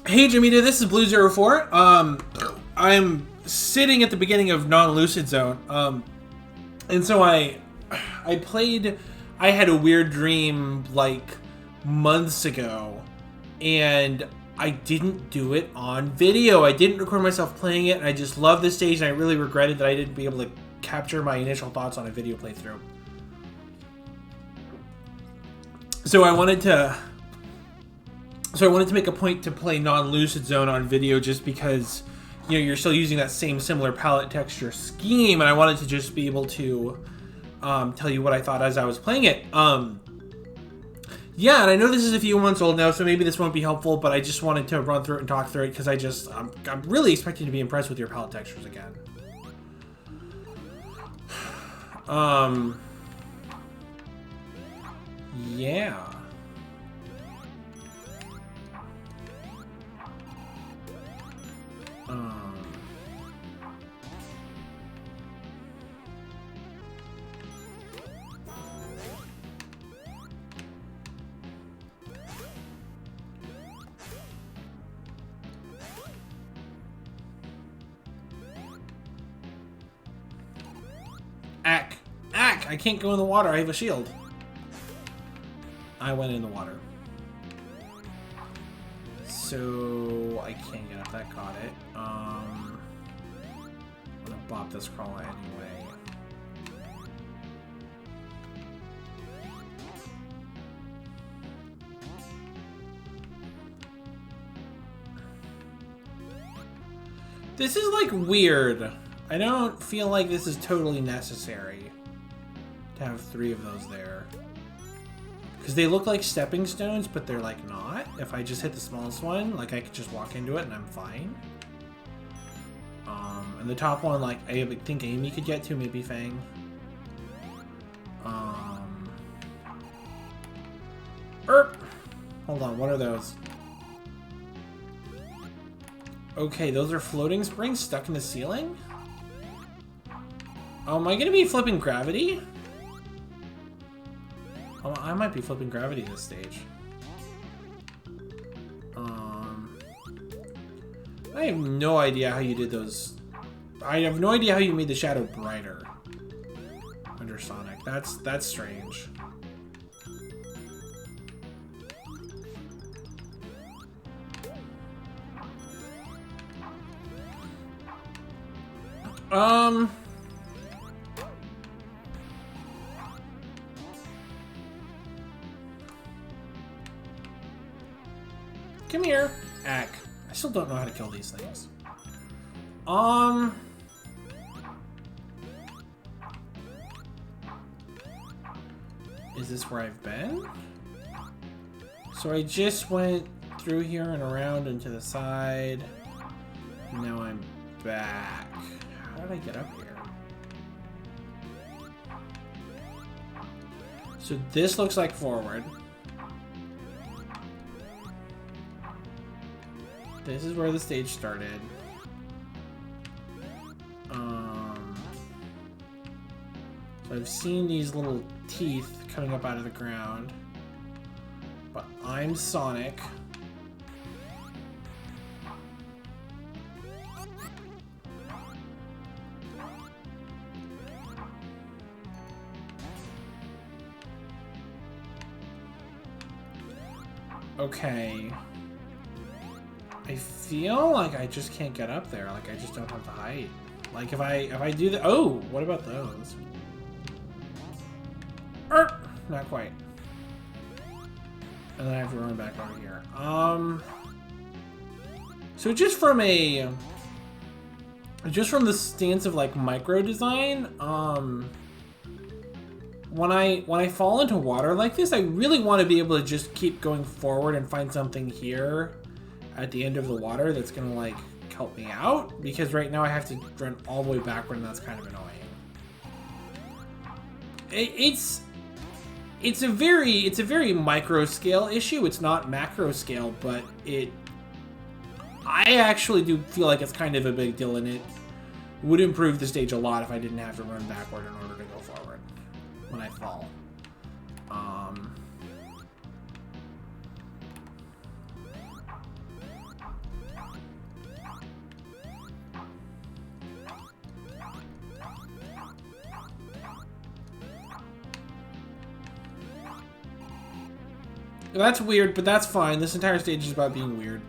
Hey Jimita, this is Blue04. I'm sitting at the beginning of Nonlucid Zone. And so I had a weird dream like months ago, and I didn't do it on video. I didn't record myself playing it, and I just love this stage, and I really regretted that I didn't be able to capture my initial thoughts on a video playthrough. So I wanted to make a point to play Nonlucid Zone on video, just because, you know, you're still using that same similar palette texture scheme, and I wanted to just be able to tell you what I thought as I was playing it. Yeah, and I know this is a few months old now, so maybe this won't be helpful, but I just wanted to run through it and talk through it, because I'm really expecting to be impressed with your palette textures again. Yeah. I can't go in the water. I have a shield. I went in the water. So I can't get up. That got it. I'm gonna bop this crawler anyway. This is like weird. I don't feel like this is totally necessary to have 3 of those there. Because they look like stepping stones, but they're like not. If I just hit the smallest one, like I could just walk into it and I'm fine. And the top one, like I think Amy could get to, maybe Fang. Hold on, what are those? Okay, those are floating springs stuck in the ceiling? Oh, am I gonna be flipping gravity? Oh, I might be flipping gravity this stage. I have no idea how you did those. I have no idea how you made the shadow brighter under Sonic. That's strange. Come here, Ack. I still don't know how to kill these things. Is this where I've been? So I just went through here and around and to the side. Now I'm back. How did I get up here? So this looks like forward. This is where the stage started. So I've seen these little teeth coming up out of the ground. But I'm Sonic. Okay. I feel like I just can't get up there. Like I just don't have the height. Like if I do the what about those? Not quite. And then I have to run back over here. So just from the stance of like micro design, when I fall into water like this, I really want to be able to just keep going forward and find something here at the end of the water that's gonna like help me out, because right now I have to run all the way backward, and that's kind of annoying. It's a very micro scale issue. It's not macro scale, but I actually do feel like it's kind of a big deal, and it would improve the stage a lot if I didn't have to run backward in order to go forward when I fall. That's weird, but that's fine. This entire stage is about being weird.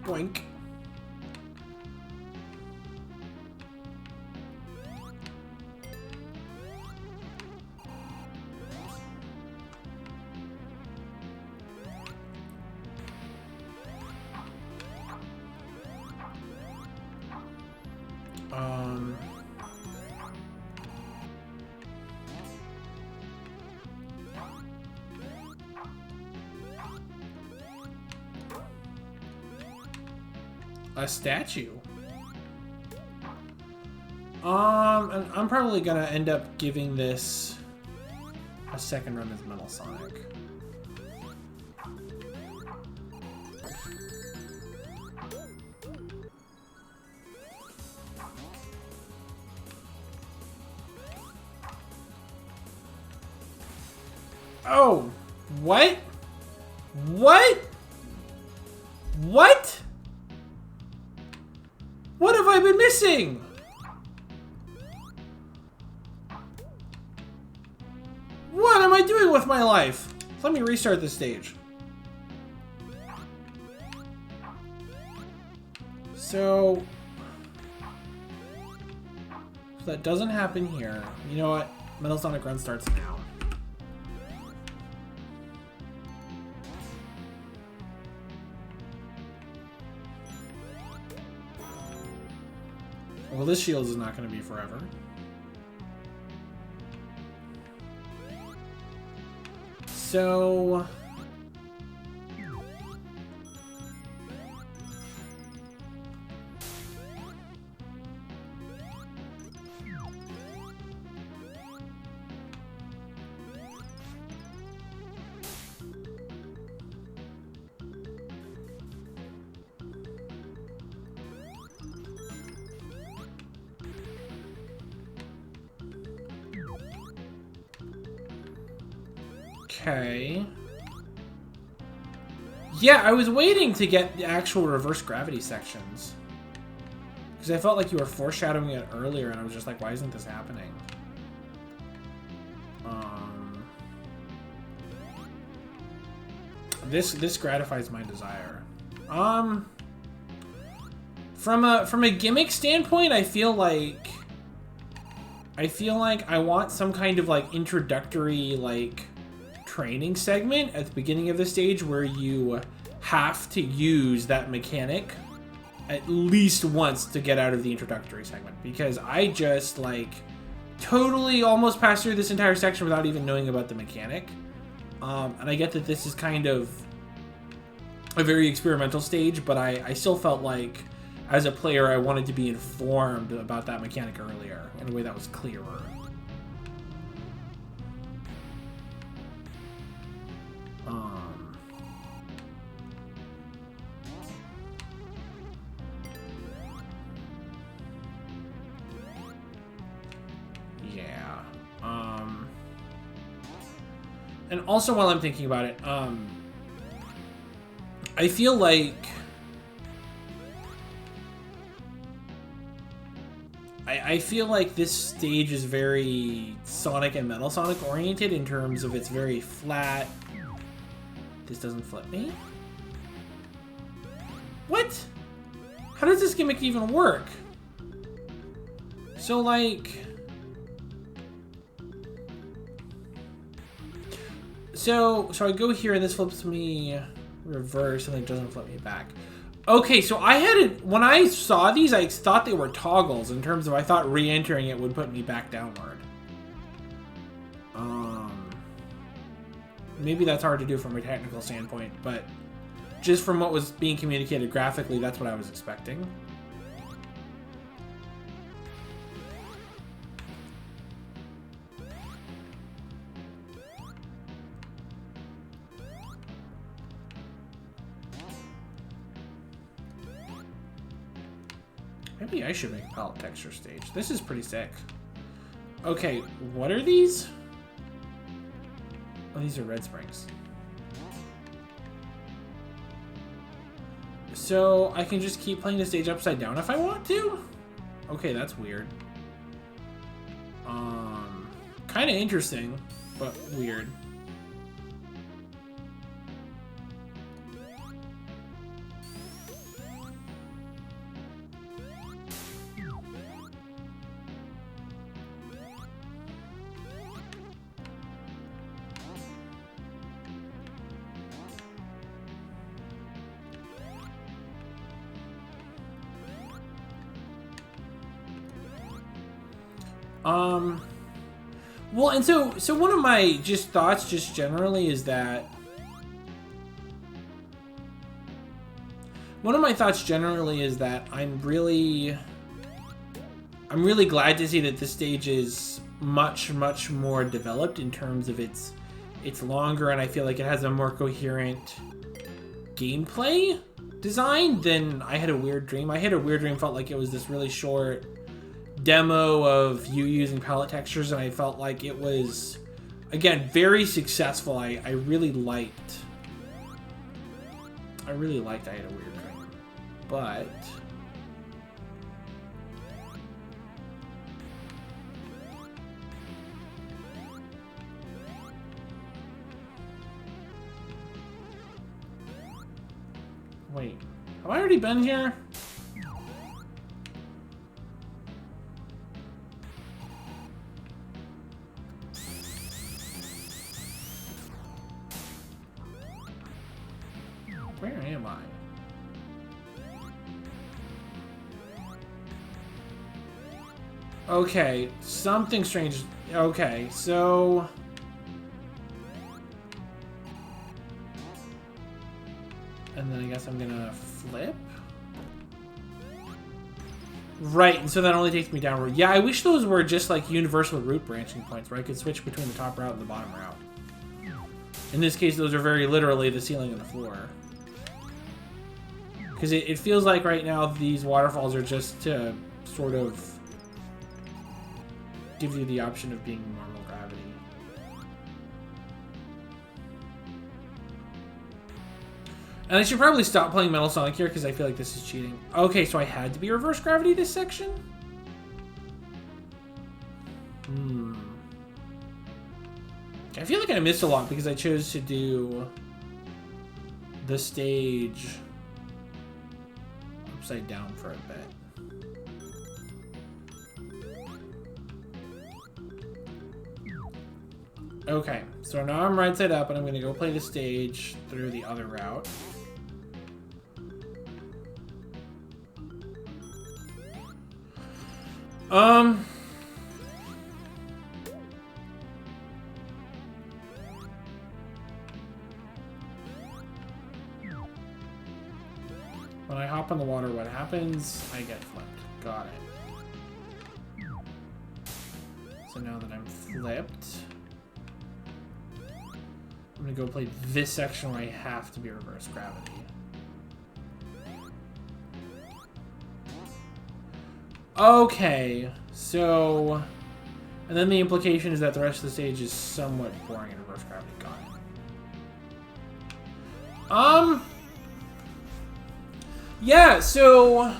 Boink. A statue. And I'm probably gonna end up giving this a second run as Metal Sonic. Oh, what? What? What? What have I been missing? What am I doing with my life? Let me restart this stage. So that doesn't happen here. You know what? Metal Sonic Run starts now. Well, this shield is not going to be forever. So... Okay. Yeah, I was waiting to get the actual reverse gravity sections. Because I felt like you were foreshadowing it earlier, and I was just like, why isn't this happening? This gratifies my desire. From a gimmick standpoint, I feel like I want some kind of like introductory like training segment at the beginning of the stage where you have to use that mechanic at least once to get out of the introductory segment, because I just like totally almost passed through this entire section without even knowing about the mechanic. And I get that this is kind of a very experimental stage, but I still felt like as a player I wanted to be informed about that mechanic earlier in a way that was clearer. And also, while I'm thinking about it, I feel like I feel like this stage is very Sonic and Metal Sonic oriented in terms of it's very flat. This doesn't flip me? What? How does this gimmick even work? So, like... So I go here and this flips me reverse and it doesn't flip me back. Okay, so I had it... When I saw these, I thought they were toggles in terms of I thought re-entering it would put me back downward. Maybe that's hard to do from a technical standpoint, but just from what was being communicated graphically, that's what I was expecting. Maybe I should make a palette texture stage. This is pretty sick. Okay, what are these? Oh, these are red springs. So I can just keep playing the stage upside down if I want to? Okay, that's weird. Kind of interesting, but weird. Well, and so one of my thoughts just generally is that I'm really glad to see that this stage is much more developed in terms of it's longer, and I feel like it has a more coherent gameplay design than I Had a Weird Dream. I Had a Weird Dream felt like it was this really short demo of you using palette textures, and I felt like it was, again, very successful. I really liked I Had a Weird Dream, but wait, have I already been here? Where am I? Okay, something strange. Okay, so and then I guess I'm gonna flip. Right, and so that only takes me downward. Yeah, I wish those were just like universal route branching points where I could switch between the top route and the bottom route. In this case, those are very literally the ceiling and the floor. Because it feels like right now these waterfalls are just to sort of give you the option of being normal gravity. And I should probably stop playing Metal Sonic here because I feel like this is cheating. Okay, so I had to be reverse gravity this section? I feel like I missed a lot because I chose to do the stage upside down for a bit. Okay, so now I'm right side up and I'm going to go play the stage through the other route. When I hop in the water, what happens? I get flipped. Got it. So now that I'm flipped, I'm gonna go play this section where I have to be reverse gravity. Okay, so, and then the implication is that the rest of the stage is somewhat boring in reverse gravity. Got it. Yeah, so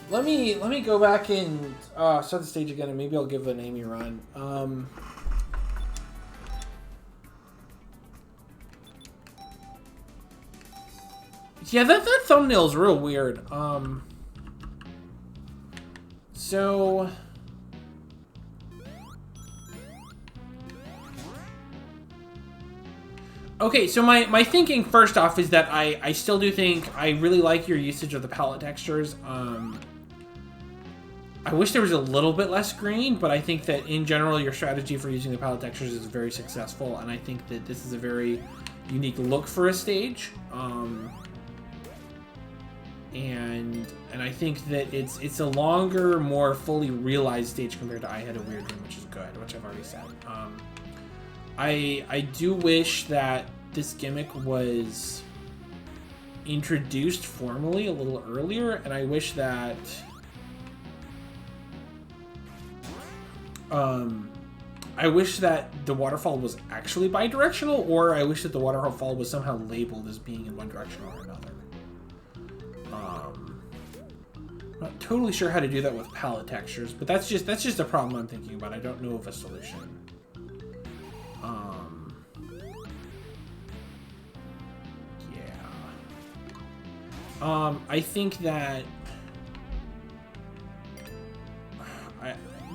let me go back and start the stage again, and maybe I'll give an Amy run. Yeah, that thumbnail is real weird. So okay, so my thinking first off is that I still do think I really like your usage of the palette textures. I wish there was a little bit less green, but I think that in general your strategy for using the palette textures is very successful, and I think that this is a very unique look for a stage. And I think that it's a longer, more fully realized stage compared to I Had a Weird Dream, which is good, which I've already said. I do wish that this gimmick was introduced formally a little earlier, and I wish that I wish that the waterfall was actually bidirectional, or I wish that the waterfall was somehow labeled as being in one direction or another. Not totally sure how to do that with palette textures, but that's just a problem I'm thinking about. I don't know of a solution. I think that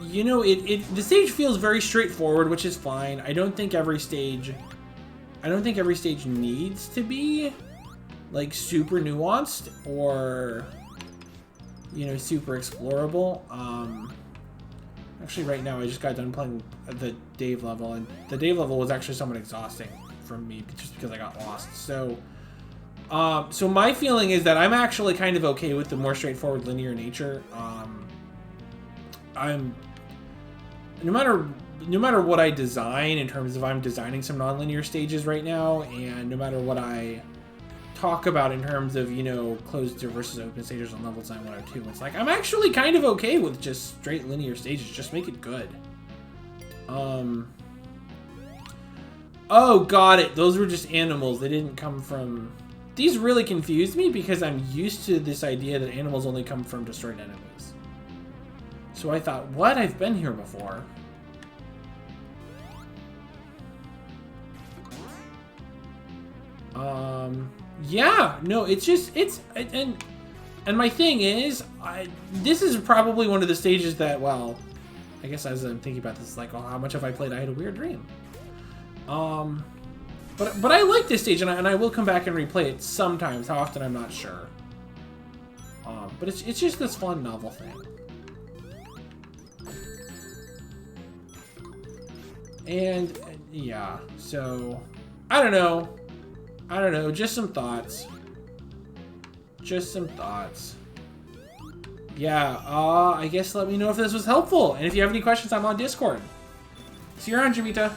the stage feels very straightforward, which is fine. I don't think every stage needs to be like super nuanced or super explorable. Actually right now I just got done playing the Dave level, and the Dave level was actually somewhat exhausting for me just because I got lost. So my feeling is that I'm actually kind of okay with the more straightforward linear nature. No matter what I design in terms of I'm designing some non-linear stages right now, and no matter what I talk about in terms of, closed versus open stages on level design 102, it's like I'm actually kind of okay with just straight linear stages. Just make it good. Oh, got it. Those were just animals. They didn't come from... These really confused me because I'm used to this idea that animals only come from destroyed enemies. So I thought, what? I've been here before. Yeah, no, and my thing is, this is probably one of the stages that, well, I guess as I'm thinking about this, it's like, oh, how much have I played? I Had a Weird Dream. But I like this stage, and I will come back and replay it sometimes. How often, I'm not sure. But it's just this fun novel thing. And yeah, so I don't know. Just some thoughts. Yeah. I guess let me know if this was helpful, and if you have any questions, I'm on Discord. See you around, Jimita.